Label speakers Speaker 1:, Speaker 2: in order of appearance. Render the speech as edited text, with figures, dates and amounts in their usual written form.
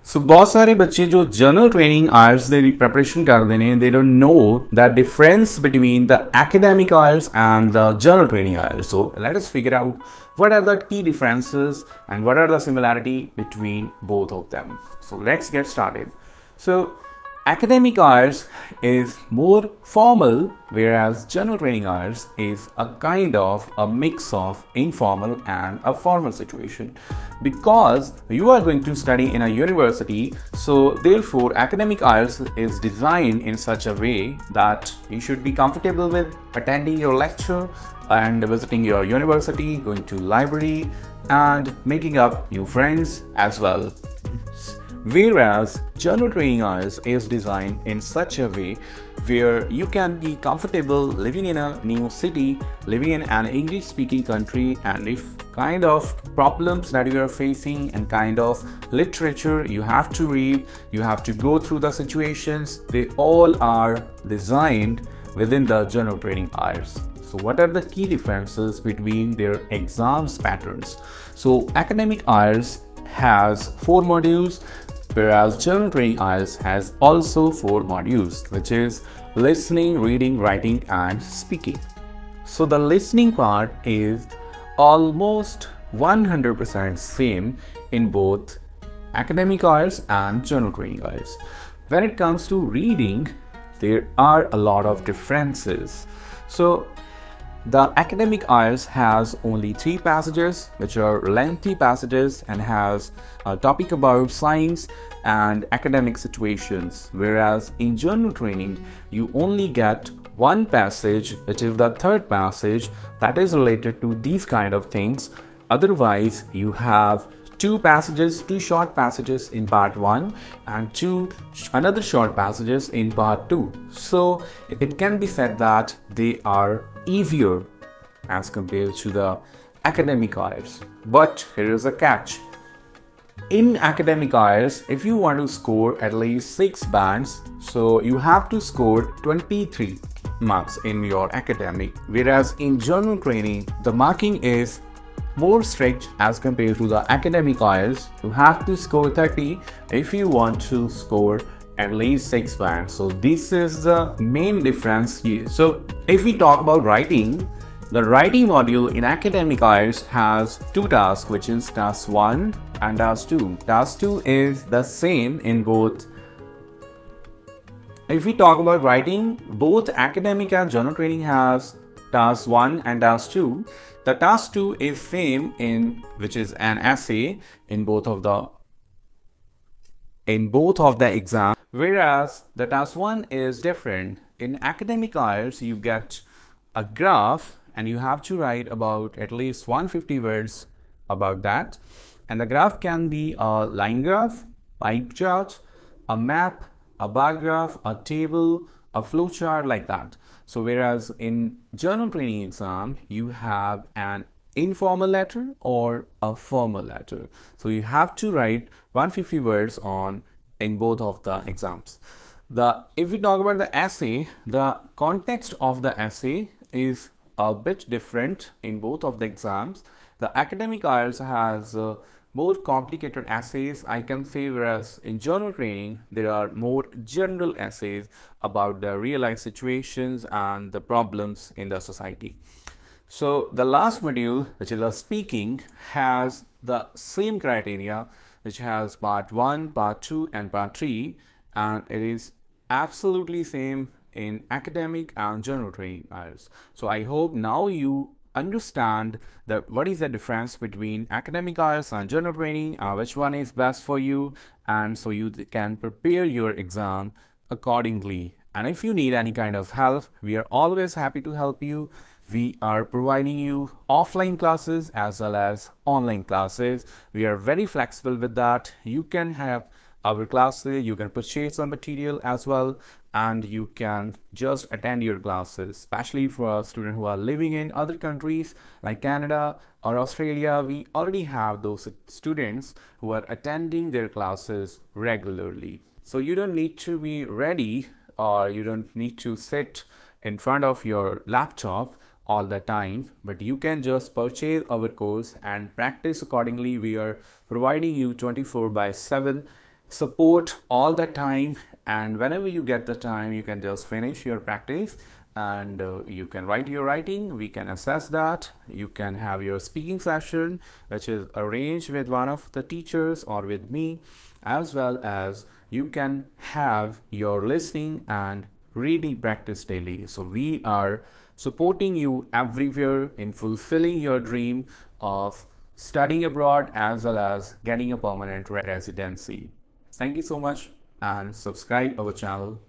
Speaker 1: So बहुत सारे बच्चे जो जनरल ट्रेनिंग आयल्स ਦੀ preparation ਕਰਦੇ ਨੇ they don't know the difference between the academic IELTS and the general training IELTS. So let us figure out what are the key differences and what are the similarity between both of them. So let's get started. So academic IELTS is more formal, whereas general training IELTS is a kind of a mix of informal and a formal situation. Because you are going to study in a university, so therefore academic IELTS is designed in such a way that you should be comfortable with attending your lecture and visiting your university, going to library and making up new friends as well. Whereas general training IELTS is designed in such a way where you can be comfortable living in a new city, living in an English speaking country, and if kind of problems that you are facing and kind of literature you have to read, you have to go through the situations, they all are designed within the general training IELTS. So what are the key differences between their exams patterns? So academic IELTS has 4 modules, whereas general training IELTS has also 4 modules, which is listening, reading, writing and speaking. So the listening part is almost 100% same in both academic IELTS and general training IELTS. When it comes to reading, there are a lot of differences. So the academic IELTS has only 3 passages, which are lengthy passages and has a topic about science and academic situations, whereas in general training you only get 1 passage, which is the 3rd passage, that is related to these kind of things. Otherwise you have 2 passages, 2 short passages in part 1 and 2 another short passages in part 2. So it can be said that they are easier as compared to the academic IELTS. But here is a catch. In academic IELTS, if you want to score at least 6 bands, so you have to score 23 marks in your academic, whereas in general training the marking is more strict as compared to the academic IELTS. You have to score 30 if you want to score at least 6 bands. So this is the main difference here. So if we talk about writing, the writing module in academic IELTS has 2 tasks, which is task 1 and task 2. Task 2 is the same in both. If we talk about writing, both academic and general training has task 1 and task 2. The task 2 is same in which is an essay in both of the exams, whereas the task 1 is different. In academic IELTS you get a graph and you have to write about at least 150 words about that, and the graph can be a line graph, pie chart, a map, a bar graph, a table, a flow chart, like that. So whereas in general training exam you have an informal letter or a formal letter, so you have to write 150 words on in both of the exams. If we talk about the essay, the context of the essay is a bit different in both of the exams. The academic IELTS has more complicated essays, I can say, whereas in general training there are more general essays about the real life situations and the problems in the society. So the last module, which is the speaking, has the same criteria, which has part 1, part 2 and part 3, and it is absolutely same in academic and general training IELTS. So I hope now you understand that what is the difference between academic IELTS and general training, which one is best for you, and so you can prepare your exam accordingly. And if you need any kind of help, we are always happy to help you. We are providing you offline classes as well as online classes. We are very flexible with that. You can have our classes, you can purchase some material as well, and you can just attend your classes, especially for students who are living in other countries like Canada or Australia. We already have those students who are attending their classes regularly. So you don't need to be ready, or you don't need to sit in front of your laptop all the time, but you can just purchase our course and practice accordingly. We are providing you 24/7 support all the time, and whenever you get the time you can just finish your practice, and you can write your writing. We can assess that. You can have your speaking session which is arranged with one of the teachers or with me, as well as you can have your listening and reading practice daily. So we are supporting you everywhere in fulfilling your dream of studying abroad as well as getting a permanent residency. Thank you so much and subscribe our channel.